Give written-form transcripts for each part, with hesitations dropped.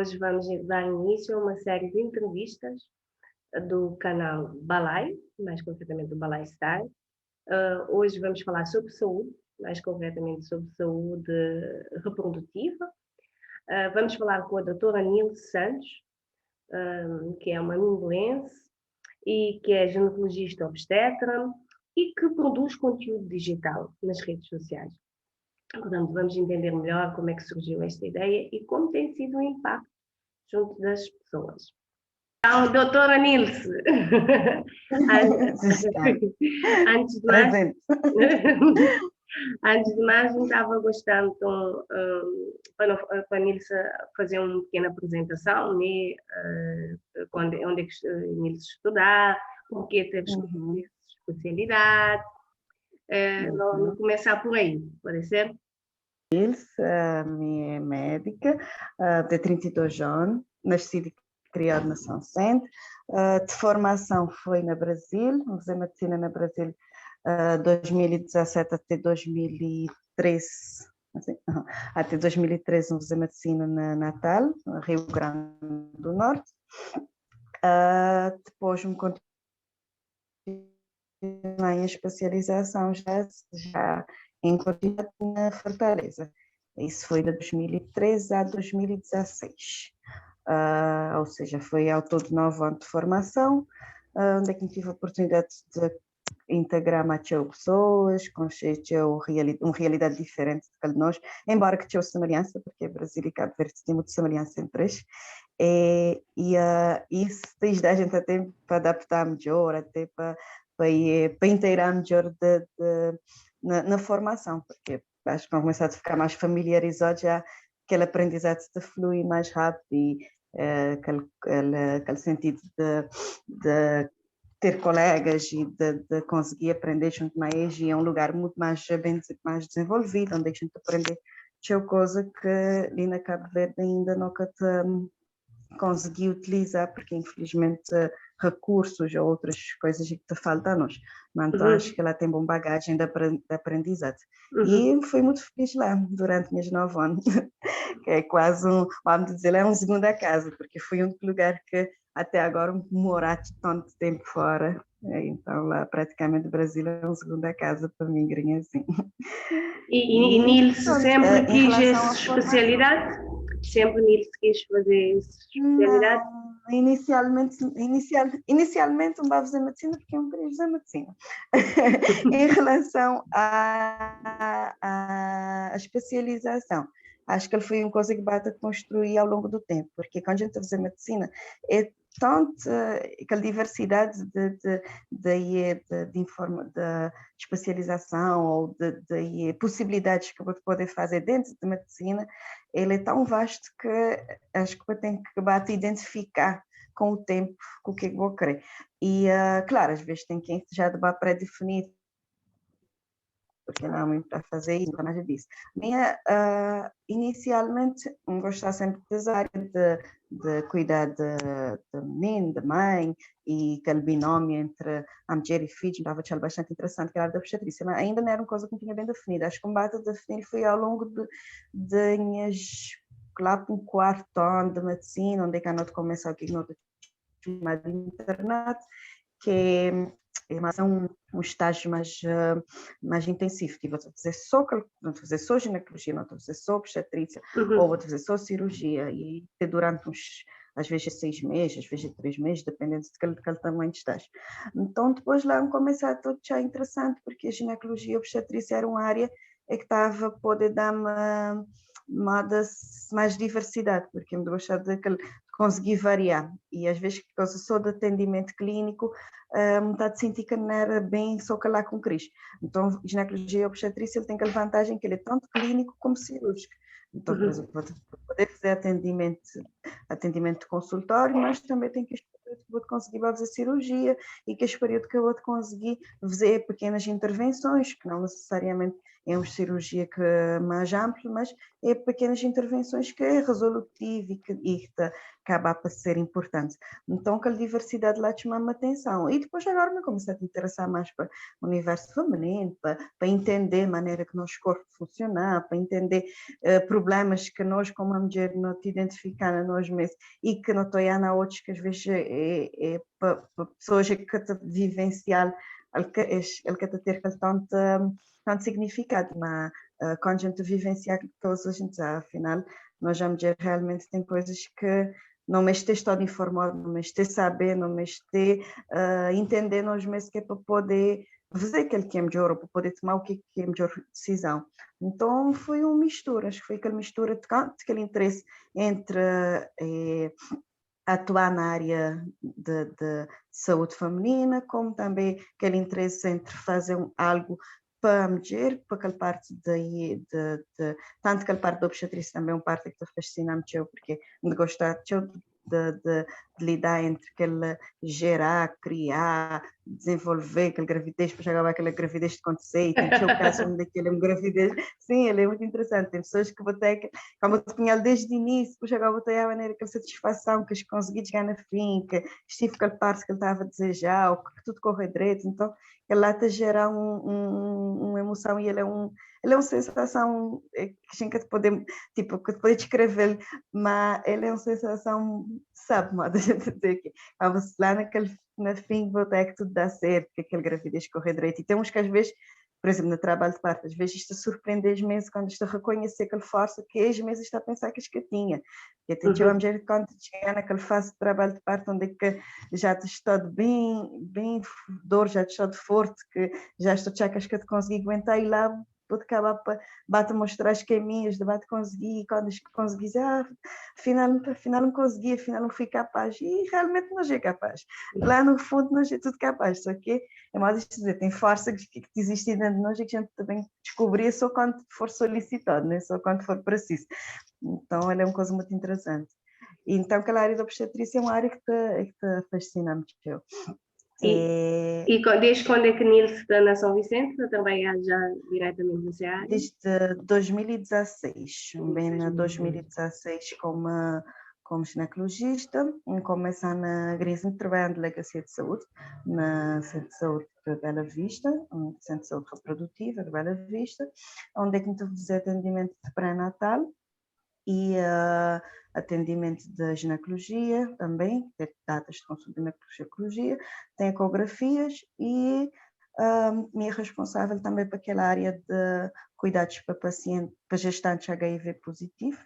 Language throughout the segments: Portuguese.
Hoje vamos dar início a uma série de entrevistas do canal Balai, mais concretamente do Balai Style. Hoje vamos falar sobre saúde, mais concretamente sobre saúde reprodutiva. Vamos falar com a doutora Nilce Santos, que é uma minguense e que é ginecologista obstetra e que produz conteúdo digital nas redes sociais. Portanto, vamos entender melhor como é que surgiu esta ideia e como tem sido o impacto junto das pessoas. Então, doutora Nilce, antes de mais, estava gostando para a Nilce fazer uma pequena apresentação, né? Onde é que a Nilce estudar, o que teve especialidade. Vamos começar por aí, pode ser? Minha médica, de 32 anos, nascida e criada na São Centro. De formação foi na Brasil, fiz medicina na Brasil 2017 até 2013. Até 2013 fiz medicina na Natal, Rio Grande do Norte. Depois me continuei em especialização já em continuidade na Fortaleza. Isso foi de 2013 a 2016. Ou seja, foi ao todo 9 anos de formação, onde é que tive a oportunidade de integrar mais pessoas, com uma realidade diferente de nós, embora que tinha semelhança, porque Brasil e Cabo Verde têm muita semelhança entre eles. Isso desde a gente até para adaptar melhor, até para inteirar melhor na formação, porque acho que vão começar a ficar mais familiarizados já, aquele aprendizado de fluir mais rápido e aquele sentido de ter colegas e de conseguir aprender junto mais, e é um lugar muito mais desenvolvido, onde a gente aprende coisa que ali na Cabo Verde ainda nunca consegui utilizar, porque infelizmente recursos ou outras coisas que te faltam a nós. Mas então acho que ela tem boa bagagem de aprendizado. E fui muito feliz lá durante meus 9 anos, que é quase vamos dizer, é uma segunda casa, porque foi um lugar que até agora morar tanto tempo fora. Então lá praticamente o Brasil é uma segunda casa para mim, assim. E Nilce sempre quis essa especialidade? Sempre Nilce quis fazer essa especialidade? Não, inicialmente não vai fazer medicina porque eu não queria fazer medicina. Em relação à especialização, acho que ele foi uma coisa que basta construir ao longo do tempo, porque quando a gente vai fazer medicina, é tanto aquela diversidade de especialização ou de possibilidades que você pode fazer dentro de medicina, ele é tão vasto que acho que tem que identificar com o tempo o que vou querer. E, claro, às vezes tem quem já deba pré-definido, porque não há muito para fazer isso, como eu disse. Inicialmente, gostava sempre dessa área de cuidar de menino, de mãe, e aquele binómio entre a mulher e filho, estava bastante interessante, que era a área da obstetrícia, mas ainda não era uma coisa que não tinha bem definida. Acho que o bate definir foi ao longo de minhas, lá para um 4º ano de medicina, onde é que a nota começou aqui no chamado internato, que é mais um estágio mais intensivo, que vou fazer só ginecologia, não vou fazer só obstetrícia, ou vou fazer só cirurgia, e durante às vezes 6 meses, às vezes 3 meses, dependendo de qual tamanho de estágio. Então depois lá começar a tudo já interessante, porque a ginecologia e a obstetrícia era uma área que estava a poder dar mais diversidade, porque eu gostava de conseguir variar, e às vezes por causa só de atendimento clínico, metade de sentir que não era bem só calar com Cris. Então, ginecologia e obstetrícia ele tem aquela vantagem que ele é tanto clínico como cirúrgico. Então, por exemplo, poder fazer atendimento de consultório, mas também tem que vou conseguir fazer cirurgia, e que este período que eu vou conseguir fazer pequenas intervenções, que não necessariamente é uma cirurgia que é mais ampla, mas é pequenas intervenções que é resolutivo e que acaba a ser importante. Então, aquela diversidade lá chama-me atenção. E depois agora me comecei a me interessar mais para o universo feminino, para entender a maneira que nosso corpo funciona, para entender problemas que nós, como a mulher, não te identificamos a nós mesmos e que não estou a outros que às vezes é para pessoas que te vivenciar ele que ter tanto significado, mas quando a gente vivencia coisas, a gente já, afinal, nós já mulher realmente tem coisas que não me estou informado, não me estou saber, não me estou entender nós mesmos que é para poder fazer aquilo que é melhor, ou para poder tomar o que é a melhor decisão. Então foi uma mistura, acho que foi aquela mistura de aquele interesse entre atuar na área de saúde feminina, como também aquele interesse entre fazer algo para a mulher, para aquela parte tanto aquela parte da obstetrícia também é uma parte que te fascina muito, porque me gosta de lidar entre aquele gerar, criar, desenvolver aquela gravidez, depois chegava aquela gravidez de acontecer, e tem o caso onde aquele é uma gravidez, sim, ele é muito interessante, tem pessoas que vão ter, como eu tinha desde o início, depois chegava a maneira, aquela satisfação que consegui chegar na fim, que estive aquela parte que ele estava a desejar, ou que tudo corre direito, então ele lá te gera uma emoção e ele é uma sensação que a gente pode, tipo, que pode descrever, mas ele é uma sensação, sabe, modo a gente dizer que vamos lá na fim, vou ter que tudo dá certo, que aquele gravidez corre direito, e tem uns que às vezes, por exemplo, no trabalho de parto, às vezes isto surpreende as meses quando estou a reconhecer aquele força que as meses está a pensar que eu tinha. Eu tenho a mulher quando chegar naquela fase de trabalho de parto onde é que já te estou bem dor, já te estou de forte, que já estou chacas que eu te consegui aguentar e lá vou acabar para bate mostrar as caminhas, debate consegui, e quando consegui, afinal não consegui, afinal não fui capaz, e realmente não é capaz. Lá no fundo não é tudo capaz, só que é modo de dizer, tem força que existe dentro de nós e que a gente também descobrir só quando for solicitado, né? Só quando for preciso. Então, ela é uma coisa muito interessante. E, então, aquela área da obstetrícia é uma área que te fascina muito. E desde quando é que Nilce está na São Vicente para trabalhar já diretamente nessa área? Desde 2016, bem na 2016 como ginecologista, começar na Grismo, trabalhar na Delegacia de Saúde, na Centro de Saúde de Bela Vista, um Centro de Saúde Reprodutiva de Bela Vista, onde é que estou a fazer atendimento de pré-natal e atendimento de ginecologia também, tem datas de consulta de ginecologia, tem ecografias e minha responsável também para aquela área de cuidados para pacientes, para gestantes HIV positivo.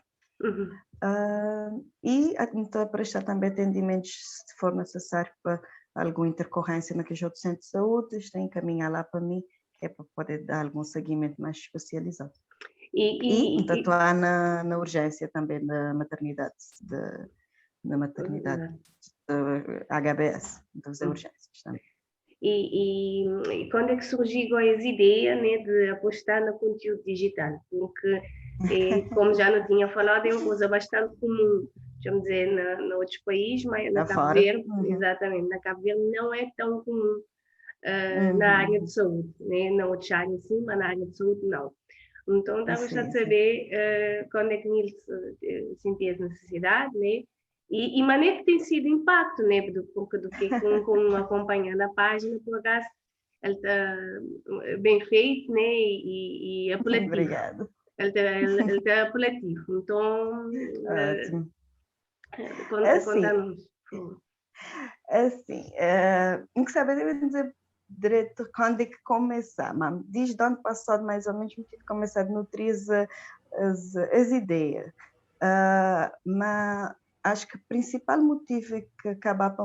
E então, prestar também atendimentos se for necessário para alguma intercorrência naquele outro centro de saúde, tem que encaminhar lá para mim, que é para poder dar algum seguimento mais especializado. E atuar na urgência também da maternidade, na maternidade de HBS, então fazer urgências também. E quando é que surgiu essa ideia, né, de apostar no conteúdo digital? Porque, como já não tinha falado, é uma coisa bastante comum, vamos dizer, em outros países, mas na Cabo Verde, exatamente, na Cabo Verde não é tão comum na área de saúde, né? Na outra área sim, mas na área de saúde não. Então, estava a saber quando é que Nilce sentia essa necessidade, né? E maneira que tem sido o impacto, né? Porque do que com acompanhando a página, por acaso, ele está bem feito, né? E apelativo. Obrigada. Ele está apelativo. Então, ótimo. Conta-nos. Assim, o que saber, eu dizer direito quando é que começar, mas desde o ano passado, mais ou menos, me tive começado a nutrir as ideias. Mas acho que o principal motivo que acaba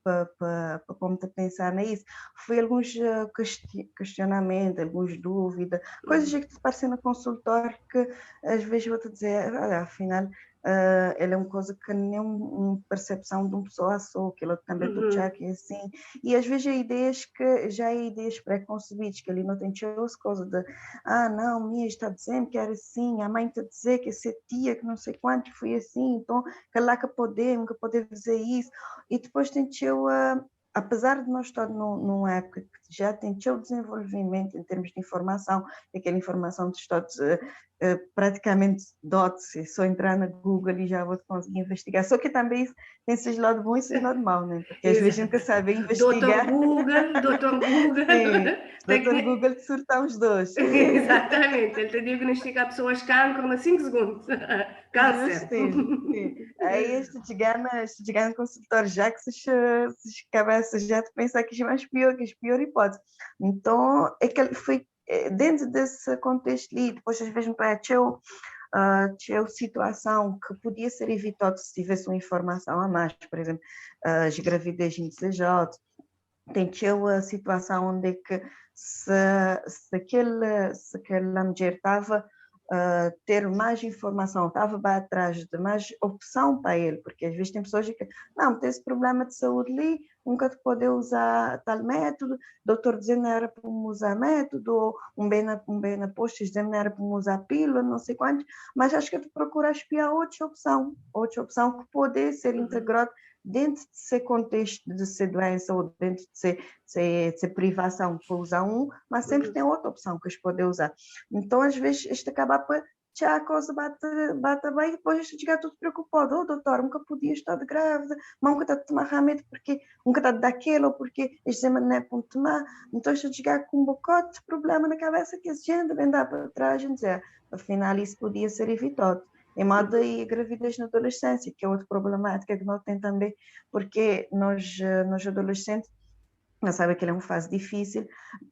para pensar nisso foi alguns questionamentos, algumas dúvidas, coisas que te parecem no consultório que às vezes vou-te dizer, olha, afinal, ele é uma coisa que nem uma percepção de uma pessoa só, que ele também já que é assim, e às vezes há ideias que já há ideias pré-concebidas, que ele não tem as coisas de, não, minha está dizendo que era assim, a mãe está a dizer que essa tia, que não sei quanto, foi assim, então, que lá que podemos fazer isso, e depois tem apesar de nós estar numa época que já tem seu desenvolvimento em termos de informação, aquela informação de todos praticamente dots, é só entrar na Google e já vou conseguir investigar. Só que também tem esses lados bons e esses lados maus, né? Porque às vezes nunca sabe investigar. Doutor Google, Sim, tem doutor que... Google de surtar os dois. Exatamente, ele te diagnostica a pessoas cancro em 5 segundos. Câncer. Justinho, sim. Aí este consultor já que se cabeças já de pensar que é mais pior, que é a pior hipótese. Então, é que ele foi dentro desse contexto ali, depois às vezes me parece tinha situação que podia ser evitada se tivesse uma informação a mais, por exemplo, as gravidez indesejadas, tem a situação onde é que se aquela mulher estava ter mais informação, estava bem atrás de mais opção para ele, porque às vezes tem pessoas que não, tem esse problema de saúde ali, nunca te pode usar tal método, o doutor dizendo não era para usar método, ou bem na posto dizendo não era para usar pílula, não sei quantos, mas acho que tu procura espiar outra opção que pode ser integrada dentro de ser contexto de ser doença ou dentro de ser privação para usar mas sempre tem outra opção que eles podem usar. Então, às vezes, isto acaba por já a coisa bate bem e depois isto fica tudo preocupado. Oh, doutor, nunca podia estar de grávida, mas nunca está a tomar remédio porque nunca está daquilo, ou porque este exame não é para tomar. Então, isto chegar com um bocote de problema na cabeça que a gente vem dar para trás e dizer, afinal, isso podia ser evitado. Em modo a gravidez na adolescência, que é outra problemática que nós temos também, porque nós adolescentes, nós sabemos que ele é uma fase difícil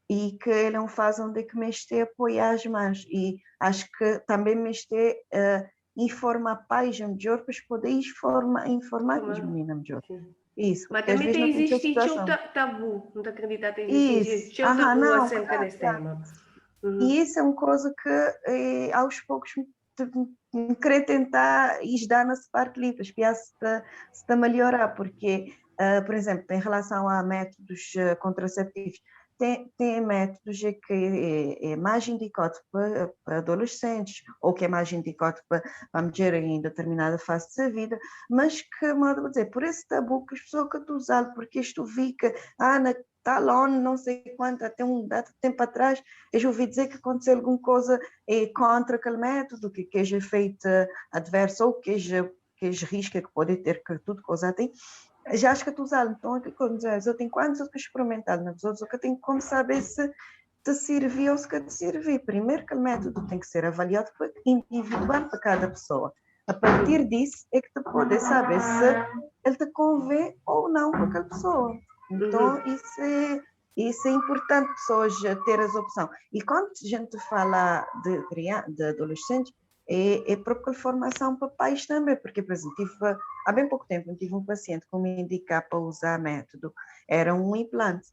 e que ele é uma fase onde é que mexe a apoiar as mães e acho que também mexe informar pais melhor para poder informar as meninas melhor. Isso, mas às também vezes tem não tem existido situação. tabu, não te acreditas que Isso, existe tabu não, acerca desse tema. E isso é uma coisa que aos poucos me querer tentar ajudar nessa parte ali, para espiar se está a melhorar, porque, por exemplo, em relação a métodos contraceptivos, tem métodos que é mais indicado para adolescentes, ou que é mais indicado para mulher em determinada fase da vida, mas que, vou dizer, por esse tabu que as pessoas que estão usando, porque isto vi que, na tal ONU, não sei quanto, até um dado tempo atrás, eu ouvi dizer que aconteceu alguma coisa contra aquele método, que é efeito adverso, ou que é risco que pode ter, que tudo coisa tem. Já acho que estou usando, então, eu tenho quantos outros experimentado nas outras, que eu tenho como saber se te servir ou se te servir. Primeiro, que o método tem que ser avaliado individual para cada pessoa. A partir disso é que tu pode saber se ele te convém ou não para aquela pessoa. Então, isso é importante, pessoas ter as opções. E quando a gente fala de adolescentes, é própria formação para pais também, porque, por exemplo, há bem pouco tempo, eu tive um paciente que me indicar para usar método, era um implante.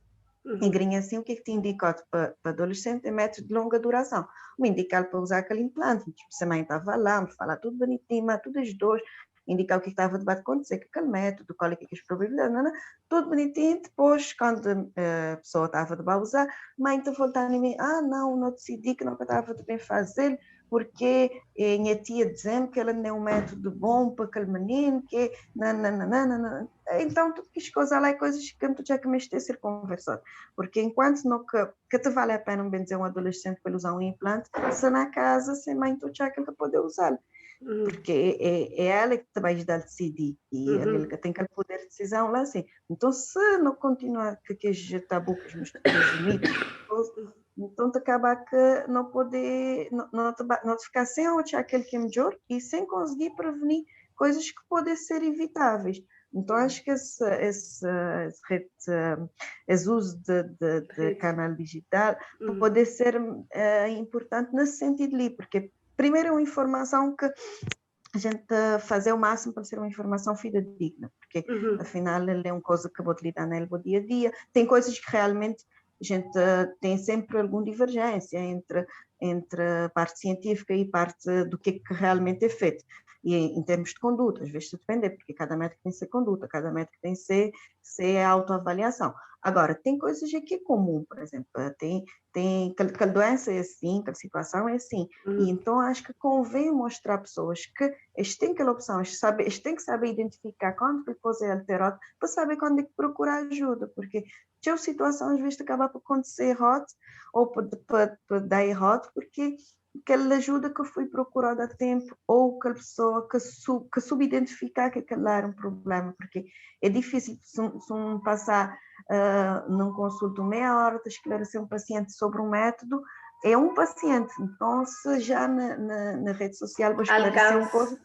E grinha assim, o que te indicou para adolescente é método de longa duração. Me indicar para usar aquele implante, tipo, se a mãe estava lá, me falar tudo bonitinho, mas tudo as duas, indicar o que estava de acontecer, que aquele método, qual é que as probabilidades, não, tudo bonitinho. Depois, quando a pessoa estava de usar, mãe está voltando em mim, não decidi que não estava de bem fazer, porque minha tia dizendo que ela não é um método bom para aquele menino, que não. Então, tudo que as coisas lá é coisas que tu já começaste a ser conversado. Porque enquanto não que te vale a pena bem dizer um adolescente para usar um implante, se na casa, sem mãe, tu já que ele pode usar. Porque é ela que te vai ajudar a decidir e ele que tem aquele poder de decisão lá assim. Então, se não continuar com aqueles tabus, os mitos, então te acaba que não pode, não te ficar sem achar aquele que é melhor e sem conseguir prevenir coisas que podem ser evitáveis. Então, acho que esse uso de canal digital pode ser importante nesse sentido ali, porque primeiro é uma informação que a gente fazer o máximo para ser uma informação fidedigna, porque afinal ele é uma coisa que vou lidar nele no dia a dia. Tem coisas que realmente a gente tem sempre alguma divergência entre a parte científica e parte do que realmente é feito. E em termos de conduta, às vezes depende, porque cada médico tem que ser conduta, cada médico tem que ser Isso é a autoavaliação. Agora, tem coisas que é comum, por exemplo, tem que a doença é assim, que a situação é assim. E então acho que convém mostrar a pessoas que eles têm aquela opção, eles têm que saber identificar quando a coisa é alterada para saber quando é que procurar ajuda, porque a situação às vezes acaba por acontecer errado ou por dar errado, porque aquela ajuda que foi procurada a tempo ou aquela pessoa que soube identificar que aquele era um problema, porque é difícil se um passar num consulto meia hora de esclarecer um paciente sobre um método, é um paciente, então se já na rede social vou esclarecer um pouco,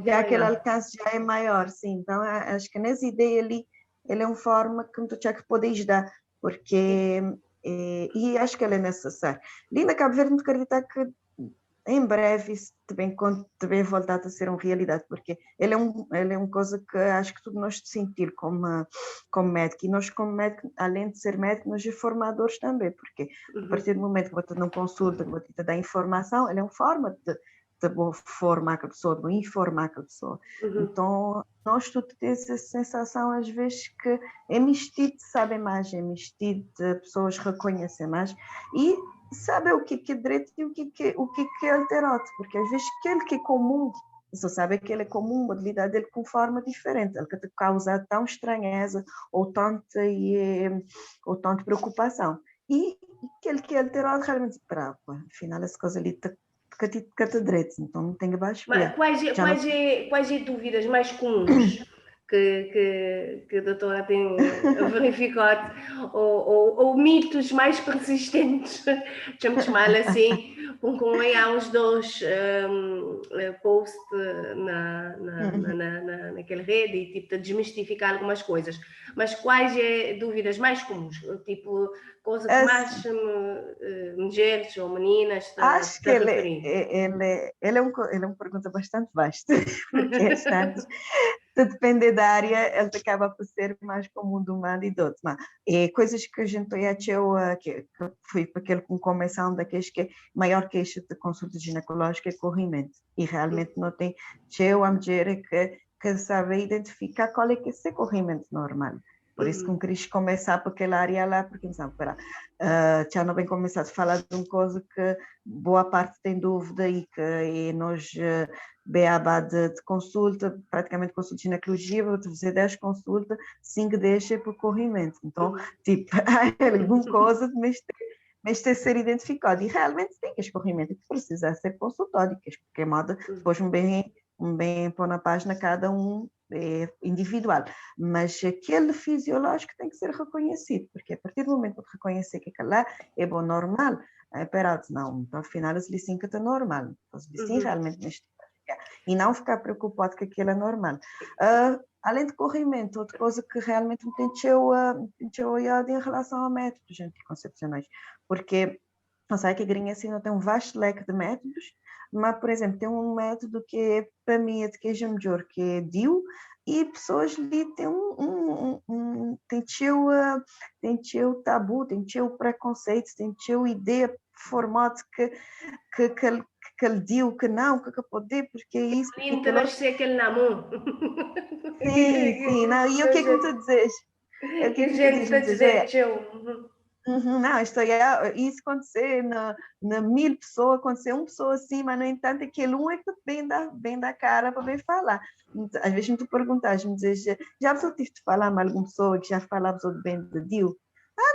já aquele alcance já é maior, sim, então acho que nessa ideia ali, ele é uma forma que tu já que podes dar, porque e acho que ele é necessário. Ali na Cabo Verde, me acreditar que em breve isso também voltar a ser uma realidade, porque ele é uma coisa que acho que todos nós sentir como médico, e nós como médico, além de ser médico, nós somos formadores também, porque a partir do momento que você não consulta, que você te dá informação, ele é uma forma de formar a pessoa, de informar a pessoa. Então, nós todos temos essa sensação, às vezes, que é mistido de saber mais, é mistido de pessoas reconhecer mais, e saber o que é direito e o que é alterado, porque às vezes aquele que é comum, só sabe que ele é comum, a habilidade dele com forma diferente, ele que te causa tão estranheza ou tanta preocupação. E aquele que é alterado realmente, afinal essa coisa ali que te direito, então não tem que baixar. Mas quais dúvidas mais comuns que a doutora tem verificado, ou mitos mais persistentes, deixa-me chamar assim, como há uns dois posts naquela rede e tipo, de desmistificar algumas coisas. Mas quais dúvidas mais comuns? Tipo, coisa que mais mulheres ou meninas acho que referem? ele é uma pergunta bastante vasta, porque as tantas, se depender da área, ele acaba por ser mais comum de um lado e do outro. Mas, coisas que a gente achou, que foi para aquele com começação daqueles que maior queixa de consulta ginecológica é corrimento. E realmente não tem, eu a mulher que sabe identificar qual é que é esse corrimento normal. Por isso que eu queria começar por aquela área lá, porque já não bem começado a falar de uma coisa que boa parte tem dúvida e que nós, beabá de consulta, praticamente consulta de ginecologia, vou fazer 10 consultas, 5 deixa por corrimento. Então, tipo, há alguma coisa mas tem que ser identificado. E realmente tem que escorrimento que precisa ser consultado, porque é moda, depois bem pôr na página cada um individual, mas aquele fisiológico tem que ser reconhecido, porque a partir do momento que reconhecer que aquele lá é bom normal, não, então afinal esse licinho que está normal, então sim realmente neste e não ficar preocupado que aquilo é normal. Além de corrimento, outra coisa que realmente me tem olhado em relação a métodos anticoncepcionais, porque não sei que a gringa assim não tem um vasto leque de métodos, mas, por exemplo, tem um método que é, para mim, é de queijo melhor, que é DIU, e pessoas ali têm tem tabu, tem preconceito, tem ideia formato que ele DIU, que não, que poder, porque é isso, porque Lindo nascer aquele namoro. Sim, não, e o que é que me tu dizes? O que é que A gente está a dizer, não, isso acontecer na 1000 pessoas, acontecer uma pessoa assim, mas no entanto aquele um é que bem da cara para bem falar. Às vezes me tu perguntas, me dizes, já você tive de falar com alguma pessoa que já falava bem de Dio?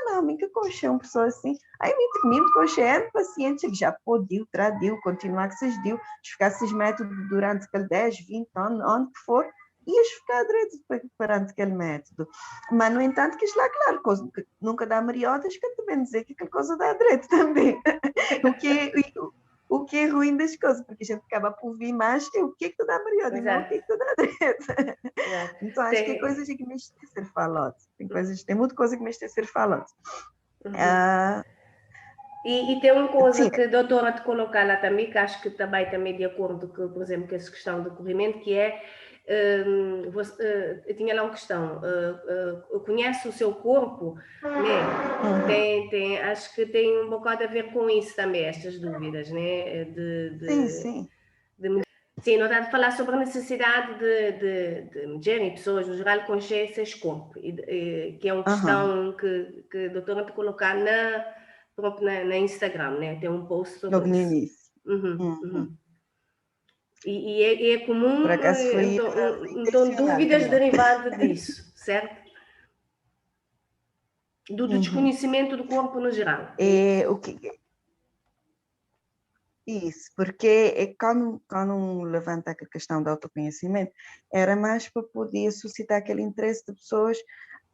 Não, me que conchei uma pessoa assim. Aí me conchei é paciente que já podiu, tradiu, continuar que se diu, ficar esses métodos durante aquele 10, 20 anos, onde que for, ias ficar direito perante aquele método. Mas, no entanto, que isto lá, claro, coisa, que nunca dá mariotas, que também dizer que aquela coisa dá direito também. o que é ruim das coisas, porque a gente acaba por vir mais o que é que tu dá mariotas, não o que é que tu dá direito. Então, acho que é coisas que me têm a ser falado. Tem muita coisa que me têm a ser falado. E tem uma coisa que a doutora te coloca lá também, que acho que também de acordo com, por exemplo, com essa questão do corrimento, que é, eu tinha lá uma questão, conhece o seu corpo, né? Acho que tem um bocado a ver com isso também, estas dúvidas, né? Sim. Sim, não está a falar sobre a necessidade de mulher e pessoas, no geral, conhecer esse corpo, que é uma Aham, questão que a doutora te colocar na Instagram, né? Tem um post sobre logo no isso. início. Uhum, Uhum. uhum. E é Por comum, acaso foi então, intencional dúvidas também. derivadas disso, certo? Do Uhum. desconhecimento do corpo no geral, é É, isso? o que, isso, porque quando levanta a questão do autoconhecimento, era mais para poder suscitar aquele interesse de pessoas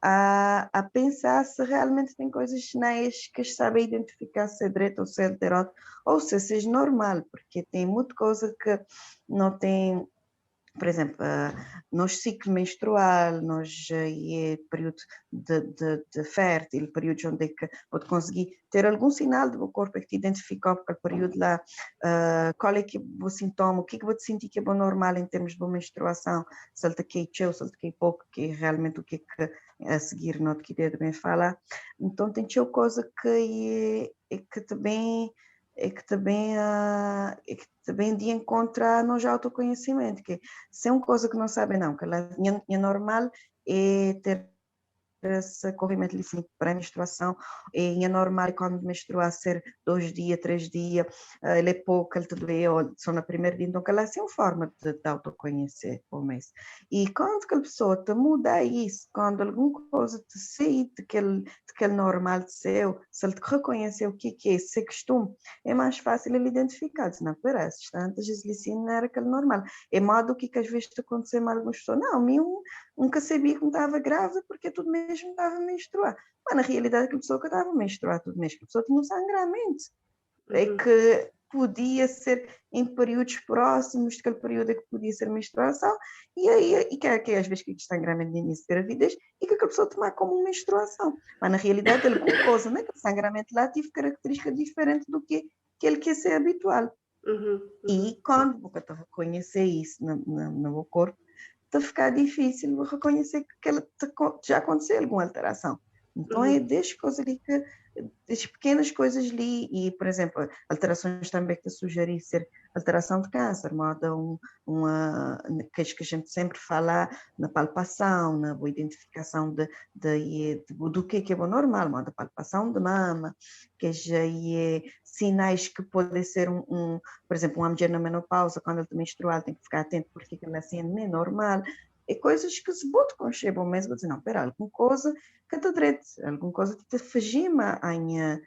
a pensar se realmente tem coisas nelas que sabem identificar se é direito ou se é errado, ou se seja normal, porque tem muita coisa que não tem. Por exemplo, nos ciclo menstrual, nos período de fértil, períodos onde é que pode conseguir ter algum sinal do corpo que te identificou para o período lá, qual é que é o sintoma, o que é que vou te sentir que é bom normal em termos de menstruação, se ele te cheio, se ele te pouco, que é realmente o que é que a seguir não te queria bem falar. Então tem coisa que também é que também de encontrar no autoconhecimento, que se é uma coisa que não sabem não, que é normal é ter esse corrimento líquido para a menstruação, e é normal quando menstruar ser 2 dias, 3 dias, ele é pouco, ele te doe, ou só no primeiro dia, então ela é uma forma de autoconhecer o mês. E quando aquela pessoa te muda isso, quando alguma coisa te sai daquele normal de seu, se ele te reconhecer o que é esse costume, é mais fácil ele identificar, diz, não, pera, antes isso não era aquele normal. É modo que às vezes te acontece com algumas pessoas, não, nunca sabia que me estava grávida porque tudo mesmo estava a menstruar. Mas na realidade, aquela pessoa que estava a menstruar tudo mesmo, a pessoa tinha um sangramento. É Uhum, que podia ser em períodos próximos daquele período que podia ser menstruação, e que às vezes que sangramento de início de gravidez, e que a pessoa tomar como menstruação. Mas na realidade, alguma coisa naquele sangramento lá tive característica diferente do que aquele que é habitual. uhum, uhum, E quando você reconhecer isso no meu corpo, está ficar difícil reconhecer que já aconteceu alguma alteração. Então, é uhum. desde coisas ali que, desde pequenas coisas ali, e, por exemplo, alterações também que sugeri ser alteração de câncer, moda que a gente sempre fala na palpação, na boa identificação do que é bom normal, moda palpação de mama, que já é sinais que podem ser por exemplo, uma mulher na menopausa, quando ela está menstrual, tem que ficar atento porque ela assim não é normal. É coisas que se pode conhecer, bom mesmo, dizer, não, espera, alguma coisa que te direito, alguma coisa que te fagima a minha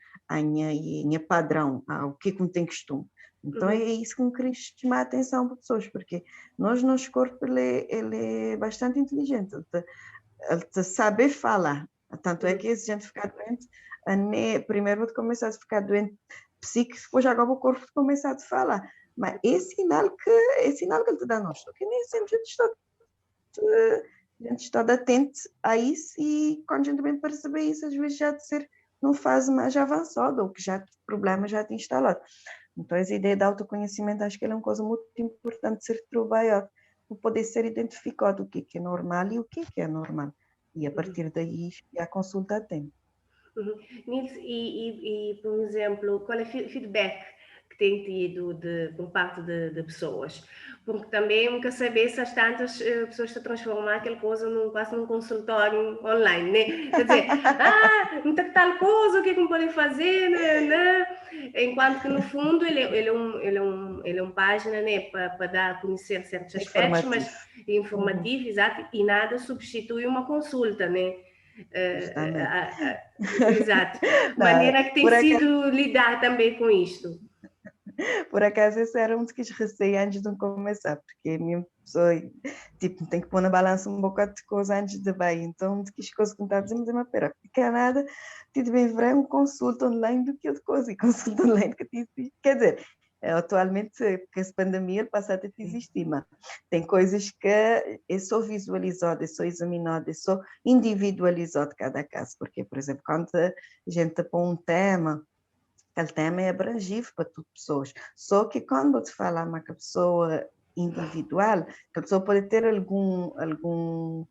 padrão, ao que tem costume. Então é Uhum. isso que me queria chamar a atenção para pessoas, porque nosso corpo ele é bastante inteligente, ele te sabe falar. Tanto é Uhum. que se a gente ficar doente, primeiro vou começar a ficar doente psíquico, depois agora o corpo começa a te falar. Mas é sinal que ele te dá a nós, que nem sempre a gente está atento a isso, e quando a gente bem perceber isso, às vezes já de ser numa fase mais avançada, ou que já o problema já te instalado. Então, essa ideia de autoconhecimento, acho que é uma coisa muito importante de ser trabalhado, para poder ser identificado o que é normal e o que é normal. E a Uhum. partir daí, a consulta a tempo. Uhum. Nils, por exemplo, qual é o feedback que tem tido por parte de pessoas? Porque também nunca saber se as tantas pessoas estão a transformar aquela coisa quase num consultório online, né? Quer dizer, não tem tal coisa, o que é que me podem fazer, né? Enquanto que no fundo ele é uma página, né, para dar a conhecer certos aspectos, Informativo. mas Uhum. informativo, exato, e nada substitui uma consulta, né? Justamente. Exato. Não, Maneira que tem por acaso, sido lidar também com isto. esse era um dos receios antes de começar, porque a minha pessoa, tipo, tem que pôr na balança um bocado de coisa antes de vai. Então, de que as coisas que me está dizendo, mas pera, fica nada, tive bem ver um consulta online do que outra coisa, e consulta online que te quer dizer, atualmente, porque essa pandemia passou a ter existir, mas tem coisas que é só visualizado, é só examinado, é só individualizado cada caso, porque, por exemplo, quando a gente põe um tema, aquele tema é abrangível para todas as pessoas. Só que quando você fala uma pessoa individual, a pessoa pode ter algum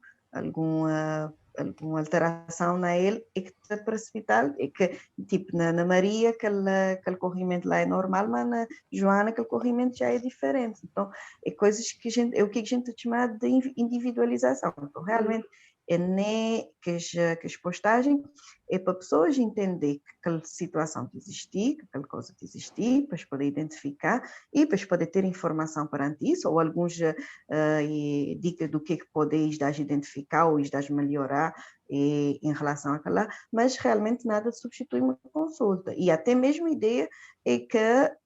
alguma alteração na ele e que está para hospital, e que, tipo, na Maria, aquele corrimento lá é normal, mas na Joana, aquele corrimento já é diferente. Então, é coisas que é o que a gente chama de individualização. Então, realmente, é nem que as postagens é para pessoas entender que aquela situação que existia, que aquela coisa que existia, para poder identificar e para poder ter informação perante isso, ou alguns dicas do que podeis dar identificar ou dar melhorar em relação àquela, mas realmente nada substitui uma consulta. E até mesmo a ideia é que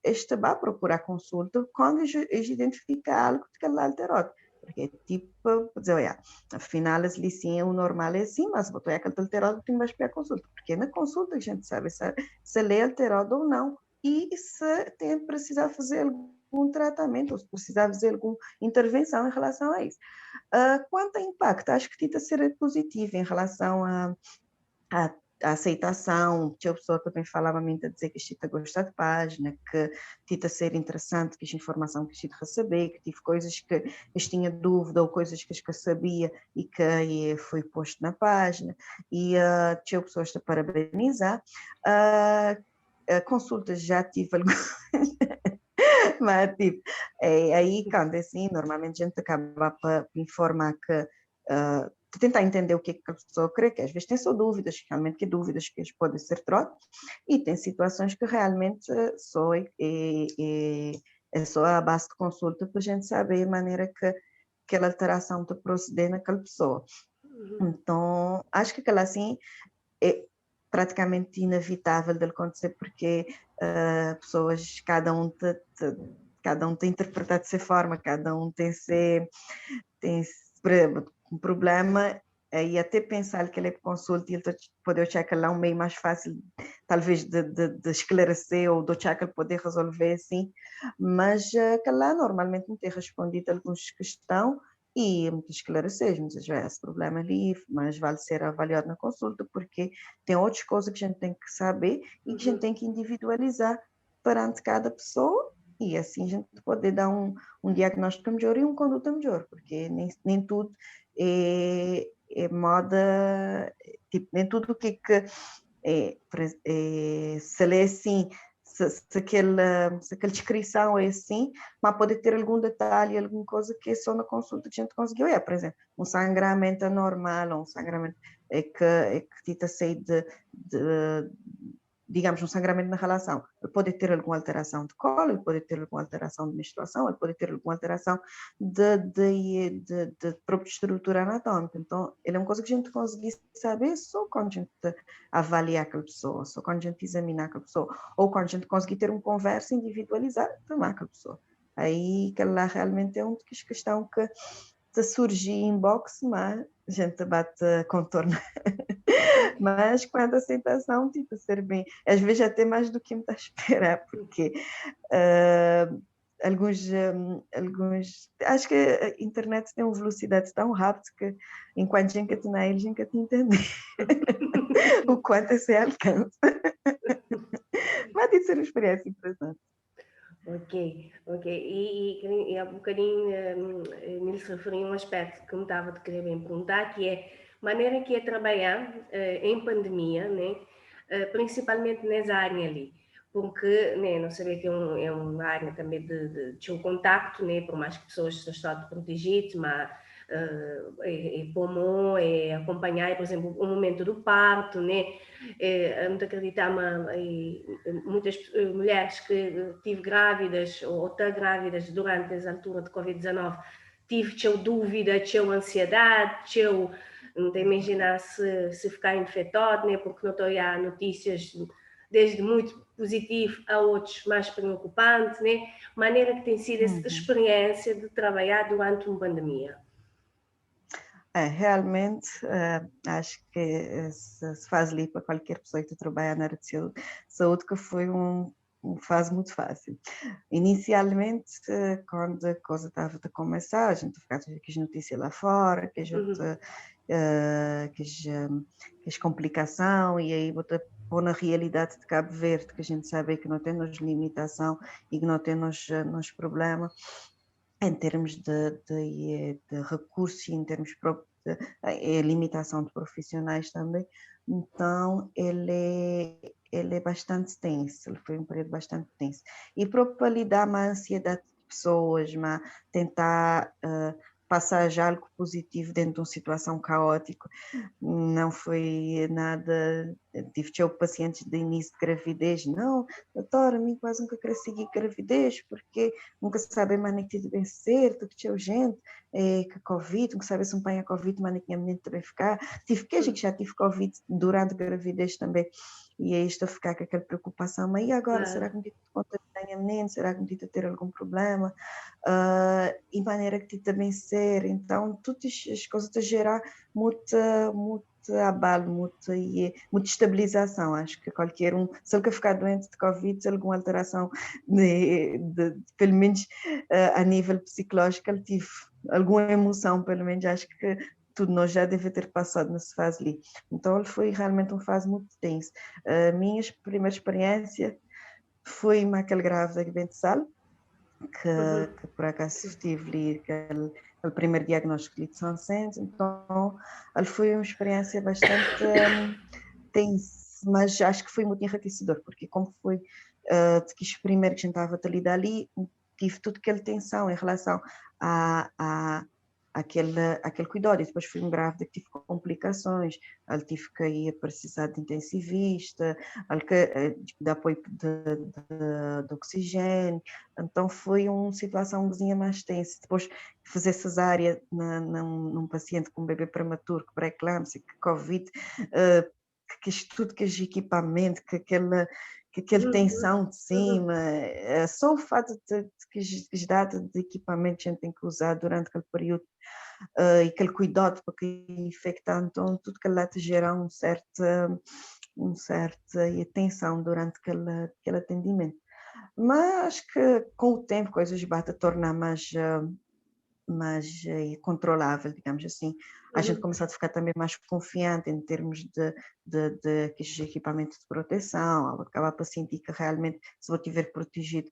este vai procurar consulta quando identifica algo que ela alterou. Porque é tipo, dizer, olha, afinal, as licinhas, o normal é assim, mas botou aquele alterado, tem mais para a consulta. Porque na consulta a gente sabe se ele é alterado ou não e se tem precisar fazer algum tratamento ou se precisar fazer alguma intervenção em relação a isso. Quanto a impacto, acho que tenta ser positivo em relação a aceitação. Tinha pessoa também falava a mim a dizer que a gosta da página, que tita ser interessante, que a informação que a receber, que tive coisas que eu tinha dúvida ou coisas que eu sabia e que foi posto na página, e tinha pessoas a parabenizar. Consultas já tive algumas, mas tipo, aí quando é assim, normalmente a gente acaba para informar que tentar entender o que é que a pessoa crê, que às vezes tem só dúvidas, realmente que dúvidas que podem ser trocadas, e tem situações que realmente é só a base de consulta para a gente saber a maneira que aquela alteração está proceder naquela pessoa. Então, acho que aquela assim é praticamente inevitável de acontecer porque pessoas, cada um tem interpretado de sua forma, cada um tem um problema e até pensar que ele é consulta e ele pode achar que lá é um meio mais fácil talvez de esclarecer ou de achar que ele pode resolver assim, mas que lá normalmente não tem respondido a algumas questões e muito esclarecer, muitas vezes esse problema ali, mas vale ser avaliado na consulta porque tem outras coisas que a gente tem que saber e que a gente tem que individualizar perante cada pessoa e assim a gente pode dar um diagnóstico melhor e uma conduta melhor, porque nem tudo é moda, tipo, nem tudo o que se lê assim, se aquela descrição é assim, mas pode ter algum detalhe, alguma coisa que é só na consulta que a gente conseguiu. Por exemplo, um sangramento anormal, ou um sangramento que está sair digamos, um sangramento na relação. Ele pode ter alguma alteração de colo, ele pode ter alguma alteração de menstruação, ele pode ter alguma alteração de própria estrutura anatômica. Então, ele é uma coisa que a gente consegue saber só quando a gente avaliar aquela pessoa, só quando a gente examinar aquela pessoa, ou quando a gente conseguir ter uma conversa individualizada com aquela pessoa. Aí, que lá realmente é uma questão que surgir em boxe, mas a gente bate contorno. Mas quando a aceitação, tipo, ser bem, às vezes até mais do que me está a esperar, porque alguns, acho que a internet tem uma velocidade tão rápida que enquanto a gente está a gente te entender o quanto você alcança. Mas tem de ser uma experiência interessante. Ok, ok. E há um bocadinho me referi a um aspecto que me estava a querer bem perguntar, que é a maneira que é trabalhar em pandemia, né? Principalmente nessa área ali, porque né, não sabia que é uma área também de um contacto, né? Por mais que pessoas estejam protegidas, mas é bom acompanhar, por exemplo, o momento do parto, né? Não acreditar, muitas mulheres que tive grávidas ou estão grávidas durante essa altura de Covid-19 tive dúvida, tinha ansiedade, não te imaginar se ficar infectado, né? Porque não estou a notícias desde muito positivo a outros mais preocupantes, né? Maneira que tem sido essa experiência de trabalhar durante uma pandemia. Realmente, acho que se faz ali para qualquer pessoa que trabalha na área de saúde, que foi uma fase muito fácil. Inicialmente, quando a coisa estava a começar, a gente ficava com as notícias lá fora, que a gente, que as complicação, e aí pôr na realidade de Cabo Verde, que a gente sabe que não temos limitação e que não temos problema em termos de recursos e em termos a limitação de profissionais também. Então, ele é bastante tenso, ele foi um período bastante tenso. E para lidar com a ansiedade de pessoas, mas tentar passar já algo positivo dentro de uma situação caótica, não foi nada. Tive pacientes de início de gravidez, não, doutora, a mim quase nunca quero seguir gravidez, porque nunca se sabe mais nem que bem certo, que tinha gente, que Covid, nunca sabe se um pai é Covid, mas nem que a menina também ficar. Tive queixa que já tive Covid durante a gravidez também, e aí estou a ficar com aquela preocupação, mas e agora, será que me contaminei a menina, será que me a ter algum problema? E maneira que te também ser, então, todas as coisas te gerar muita abalo, muita estabilização. Acho que qualquer um, se ele ficar doente de Covid, se alguma alteração, pelo menos a nível psicológico, ele tive alguma emoção, pelo menos, acho que tudo nós já deve ter passado nessa fase ali. Então, ele foi realmente uma fase muito tensa. A minha primeira experiência foi aquele grávida de Bensal, que por acaso estive ali, aquele primeiro diagnóstico de São Santos, então ele foi uma experiência bastante tensa, mas acho que foi muito enriquecedor, porque como foi que os primeiros que a gente estava a lidar ali, tive toda aquela tensão em relação a aquele cuidado, e depois fui grávida que tive complicações, ele tive que ir precisar de intensivista, de apoio de oxigênio, então foi uma situação mais tensa. Depois fazer cesárea num paciente com um bebê prematuro, que pré-eclâmpsia, que Covid, que tudo, que os equipamentos, que aquela tensão de cima, só o fato de que os dados de equipamento a gente tem que usar durante aquele período, e aquele cuidado para que infectar, então tudo que lá te gera um certa tensão durante aquele atendimento. Mas acho que com o tempo coisas batem a tornar mais controlável, digamos assim. A gente começou a ficar também mais confiante em termos de equipamentos de proteção, acabar para sentir que realmente, se vou tiver protegido,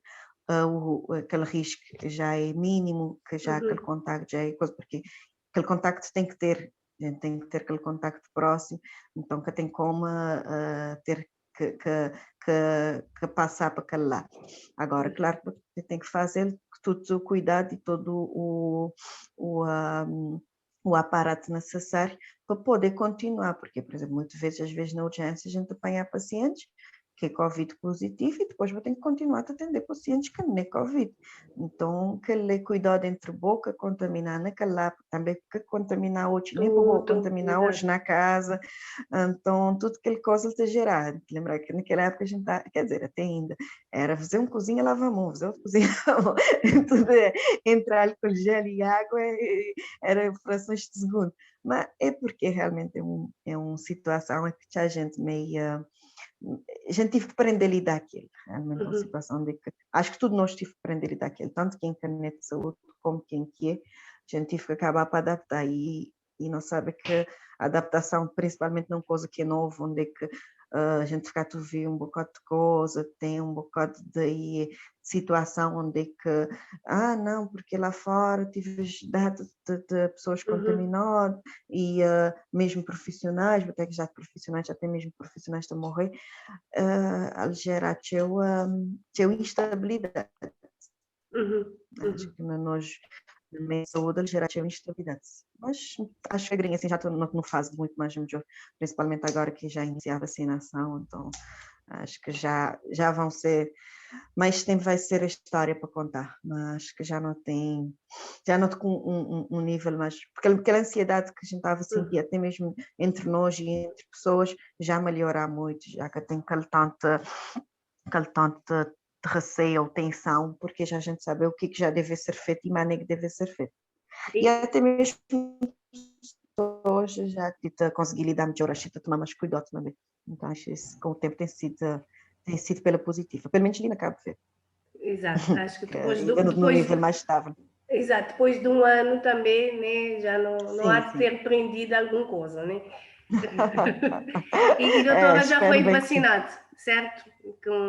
aquele risco já é mínimo, que já aquele contacto já é coisa, porque aquele contacto tem que ter, a gente tem que ter aquele contacto próximo, então que tem como ter que passar para aquele lado. Agora, claro que você tem que fazer todo o cuidado e todo o aparato necessário para poder continuar, porque, por exemplo, muitas vezes, às vezes na urgência, a gente apanha pacientes que é Covid positivo e depois vou ter que continuar a atender pacientes que não é Covid. Então, aquele cuidado entre boca, contaminar naquela, também que contaminar hoje, nem vou contaminar hoje na casa, então, tudo aquele coisa está gerado. Lembrar que naquela época a gente tá, quer dizer, até ainda, era fazer um cozinha, lavar a mão, fazer outro cozinha, lavar a mão, tudo entrar álcool gel e água, era frações de segundo. Mas é porque realmente é uma situação em que a gente meio... A gente tive que aprender a lidar daquilo, realmente uma situação de que... Acho que tudo nós tive que aprender a lidar daquilo, tanto quem carnet de saúde como quem que é, a gente tive que acabar para adaptar e não sabe que a adaptação, principalmente numa coisa que é nova, onde é que a gente fica a ver um bocado de coisa, tem um bocado de situação onde é que, não, porque lá fora tive dados de pessoas contaminadas e mesmo profissionais, até que já profissionais, até mesmo profissionais estão a morrer, a gerar teu instabilidade. Acho que nós na saúde ele gera instabilidade. Mas acho que a gringa assim, já estou numa fase muito mais melhor, principalmente agora que já iniciei a vacinação, então acho que já vão ser, mais tempo vai ser a história para contar, mas acho que já não com um nível mais, porque aquela ansiedade que a gente estava a sentir, até mesmo entre nós e entre pessoas, já melhora muito, já que tem aquele tanto de receio ou tensão, porque já a gente sabe o que já deve ser feito e mais que deve ser feito. E até mesmo hoje já consegui lidar melhor, acho que tomar mais cuidado também. Então acho que isso, com o tempo tem sido pela positiva, pelo menos ali na Cabo Verde. Exato, acho que depois no nível mais estável. Exato, depois de um ano também, né, já não há de ter aprendido alguma coisa, né? E doutora, já foi vacinado? certo?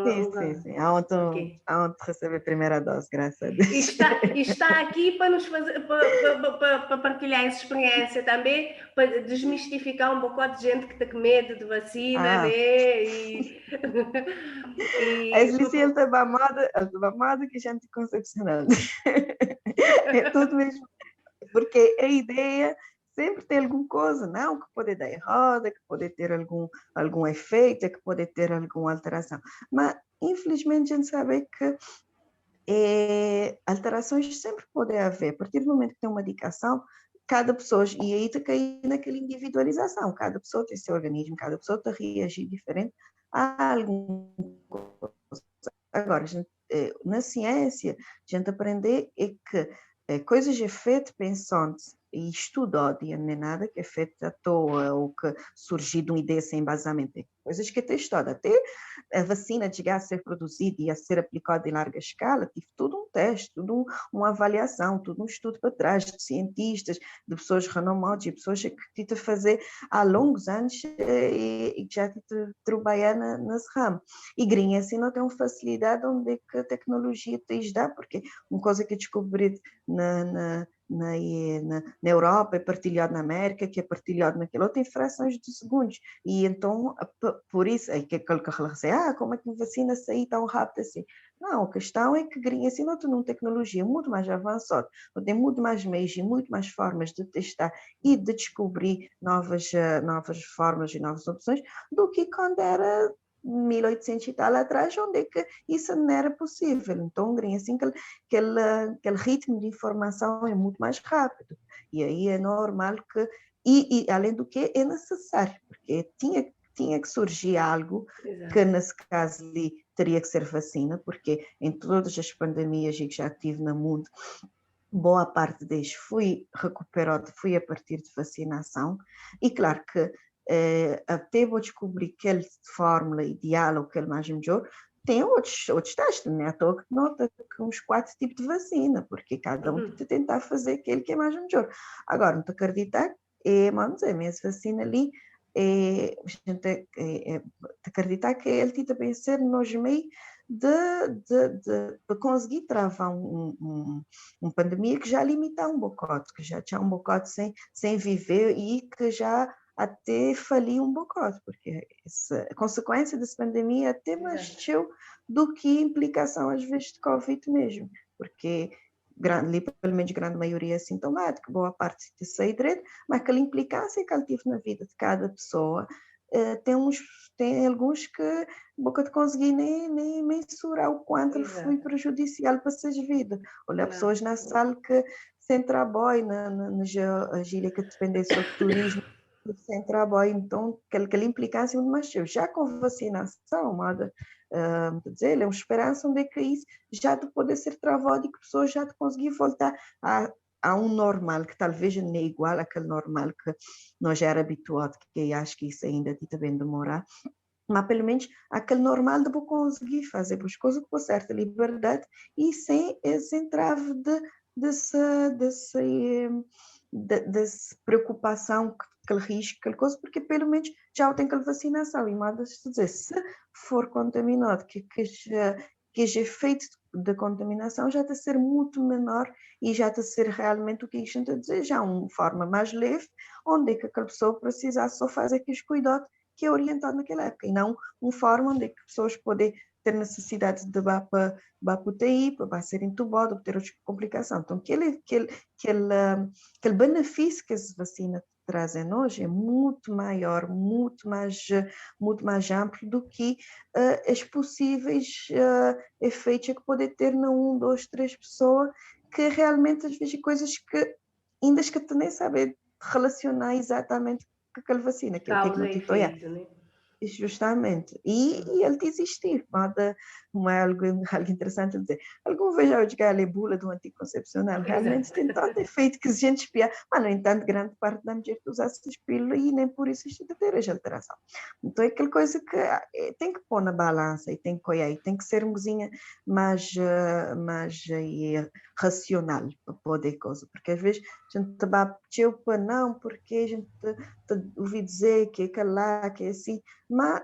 Sim, sim, sim. Ok. Aonde receber a primeira dose, graças a Deus. E está aqui para nos fazer, para partilhar essa experiência também, para desmistificar um bocado de gente que está com medo de vacina, né? Ah, E as licenças babamada que a gente concepcional. É tudo mesmo, porque a ideia sempre tem alguma coisa, não que pode dar errado, que pode ter algum efeito, que pode ter alguma alteração. Mas, infelizmente, a gente sabe que alterações sempre podem haver. A partir do momento que tem uma medicação, cada pessoa, e aí está cair naquela individualização, cada pessoa tem seu organismo, cada pessoa está a reagir diferente a alguma coisa. Agora, na ciência, a gente aprender é que coisas é feito pensando e estudado, e não é nada que é feito à toa ou que surgiu de uma ideia sem embasamento. É coisas que é testado. Até a vacina chegar a ser produzida e a ser aplicada em larga escala, tive tudo um teste, tudo uma avaliação, tudo um estudo para trás de cientistas, de pessoas renomadas e pessoas que tentam fazer há longos anos e já tentam trabalhar nesse ramo. E grinha assim não tem uma facilidade onde é que a tecnologia te dá, porque uma coisa que descobri na Europa, é partilhado na América, que é partilhado naquele outro, em frações de segundos. E então, por isso, é que aquele que fala como é que a vacina saiu tão rápido assim? Não, a questão é que grinha assim não tem uma tecnologia muito mais avançada, tem muito mais meios e muito mais formas de testar e de descobrir novas formas e novas opções do que quando era 1800 e tal atrás, onde é que isso não era possível. Então, assim, aquele ritmo de informação é muito mais rápido. E aí é normal que, e além do que, é necessário, porque tinha que surgir algo que, nesse caso ali, teria que ser vacina, porque em todas as pandemias que já tive no mundo, boa parte deles fui recuperado, fui a partir de vacinação, e claro que até vou descobrir aquela fórmula ideal ou aquele mais melhor, tem outros testes, não é à toa que nota que uns 4 tipos de vacina, porque cada um está tentar fazer aquele que é mais melhor. Agora, não te acreditar, vamos dizer, mas vacina ali, a gente acreditar que ele tenta vencer nos meios de conseguir travar uma pandemia que já limita um bocado, que já tinha um bocado sem viver e que já até faliu um bocado, porque a consequência dessa pandemia até mais do que implicação às vezes de Covid mesmo, porque pelo menos grande maioria é sintomática, boa parte de sair direito, mas aquela implicância que ele teve na vida de cada pessoa, tem alguns que nunca te consegui nem mensurar o quanto ele foi prejudicial para essas vidas. Olha, pessoas na sala que sem trabalho, na gíria que dependesse do turismo, sem trabalho, então aquela implicância é muito mais cheia. Já com vacinação, amada, dizer, é uma esperança onde é que isso já de poder ser travado e que pessoas já de conseguir voltar a um normal, que talvez não é igual àquele normal que nós já era habituado, que acho que isso ainda também demorar, mas pelo menos aquele normal de conseguir fazer as coisas com certa liberdade e sem esse entrave dessa preocupação, aquele risco, aquela coisa, porque pelo menos já tem aquela vacinação. E manda-se dizer, se for contaminado, que os efeitos da contaminação já está a ser muito menor e já está a ser realmente o que a gente está a dizer, já uma forma mais leve, onde é que aquela pessoa precisa só fazer aqueles cuidados que é orientado naquela época, e não uma forma onde as pessoas podem ter necessidade de ir para a UTI, para ser entubado, para ter outra complicação. Então, aquele benefício que essa vacina traz a nós é muito maior, muito mais amplo do que os possíveis efeitos que pode ter na 1, 2, 3 pessoas, que realmente às vezes coisas que ainda que tu nem sabes relacionar exatamente com aquela vacina, que é o que Causa não e te efeito, né? Justamente. E ele te existir, não é algo interessante dizer. Alguma vez eu jogar a bula do anticoncepcional, realmente tem tanto efeito que a gente espia, mas no entanto, grande parte da mulher usa essas pílulas e nem por isso isto ter essa alteração. Então é aquela coisa que tem que pôr na balança e tem que olhar, e tem que ser uma coisinha mais racional para poder coisa, porque às vezes a gente bate para não, porque a gente ouvi dizer que é aquela lá, que é assim, mas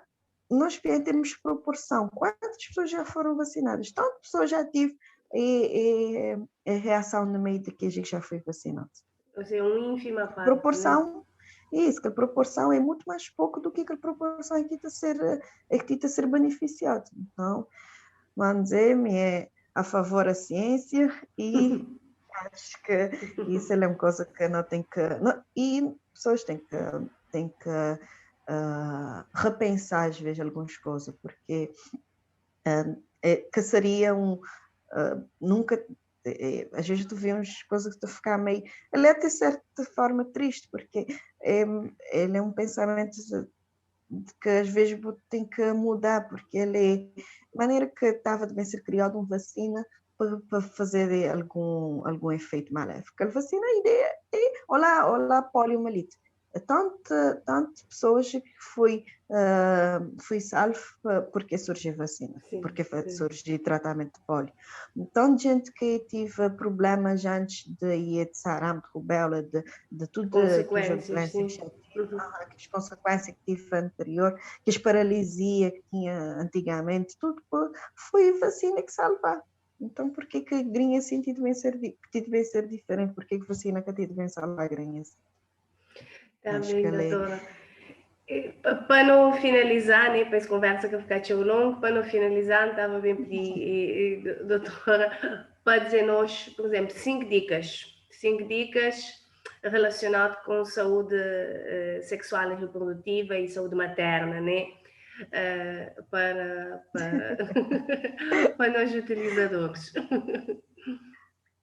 nós temos proporção. Quantas pessoas já foram vacinadas? Tantas pessoas já tive reação no meio daqueles que já foi vacinado. Ou seja, uma ínfima parte, Proporção, né? isso, que a proporção é muito mais pouco do que a proporção é que está a ser beneficiado. Então, vamos dizer, é a favor da ciência e acho que isso é uma coisa que não tem que... Não, e pessoas têm que repensar, às vezes, algumas coisas, porque que seria nunca... às vezes tu vês umas coisas que tu ficar meio... Ele é de certa forma triste, porque ele é um pensamento de que às vezes tem que mudar, porque ele é... A maneira que estava de bem ser criado uma vacina para fazer algum efeito maléfico. A vacina, a ideia é... Olá, poliomielite. Tantas pessoas que foi salvo porque surgiu vacina, Sim, porque sim. surgiu tratamento de polio. Então, gente que tive problemas antes de ir de sarampo, de rubéola, de tudo aquelas doenças, as consequências que tive anterior, que as paralisia que tinha antigamente, tudo foi vacina que salva. Então, por que a grinha assim deve ser diferente? Por que a vacina que deve salvar a grinha assim? Tá Acho bem, que ela é... doutora. Para não finalizar, né, para essa conversa que ficar tão longo, para não finalizar, estava bem pedir, doutora, para dizer-nos, por exemplo, 5 dicas relacionadas com saúde sexual e reprodutiva e saúde materna, né? Para para nós utilizadores.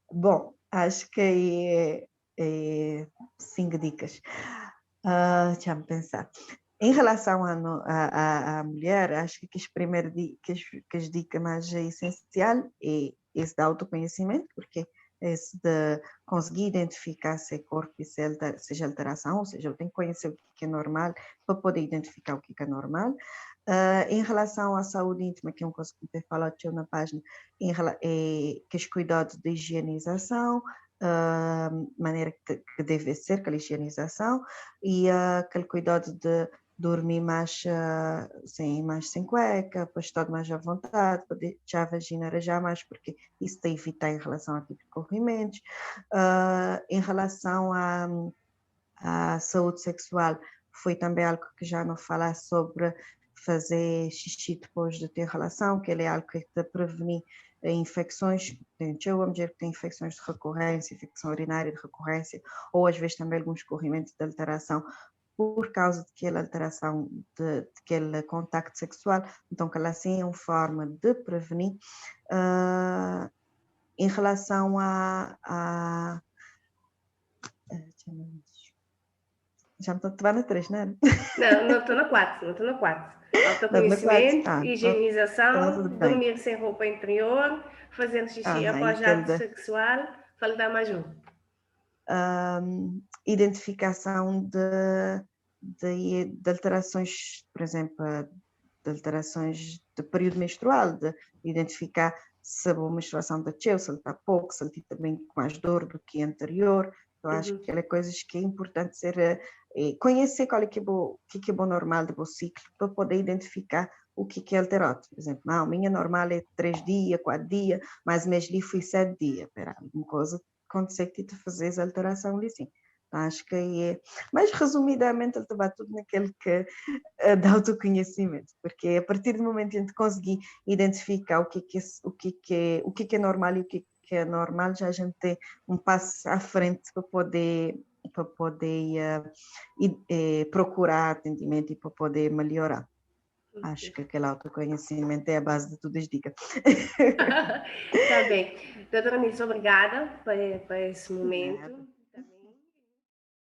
Bom, acho que é 5 dicas. Deixa-me pensar. Em relação à mulher, acho que as dicas mais essencial é esse de autoconhecimento, porque esse de conseguir identificar se é corpo e seja alteração, ou seja, eu tenho que conhecer o que é normal para poder identificar o que é normal. Em relação à saúde íntima, que é uma coisa que eu falado na página, que os cuidados de higienização, maneira que deve ser aquela higienização e aquele cuidado de dormir mais sem cueca, para estar mais à vontade, para deixar a vagina arejar mais, porque isso tem evitar em relação a tipo de corrimentos. Em relação à saúde sexual, foi também algo que já não falar sobre fazer xixi depois de ter relação, que ele é algo que te prevenir infecções, tem uma mulher que tem infecções de recorrência, infecção urinária de recorrência, ou às vezes também alguns corrimentos de alteração por causa daquela alteração, daquele contacto sexual, então que ela assim é uma forma de prevenir. Em relação já me estou a tomar na 3, não é? Não estou na 4, não estou na 4. Na 4? Autoconhecimento, Então higienização, tudo bem. dormir sem roupa interior, fazer xixi Aí após aquele ato sexual, faltar mais um. Identificação de alterações, por exemplo, de alterações de período menstrual, de identificar se a menstruação desceu, se ele está pouco, se ele está também com mais dor do que anterior. Eu acho que é coisas que é importante conhecer qual é que é o que é bom normal do ciclo para poder identificar o que é alterado. Por exemplo, não, a minha normal é 3 dias, 4 dias, mas mês ali fui 7 dias. Espera, alguma coisa acontecer que te fazes a alteração ali sim. Acho que é, mas resumidamente ele vai tudo naquele que de autoconhecimento, porque a partir do momento em que conseguir identificar o que é normal e o que é normal, já a gente tem um passo à frente para poder procurar atendimento e para poder melhorar. Acho que aquele autoconhecimento é a base de todas as dicas. Tá bem. Doutora Nilce, obrigada por esse momento.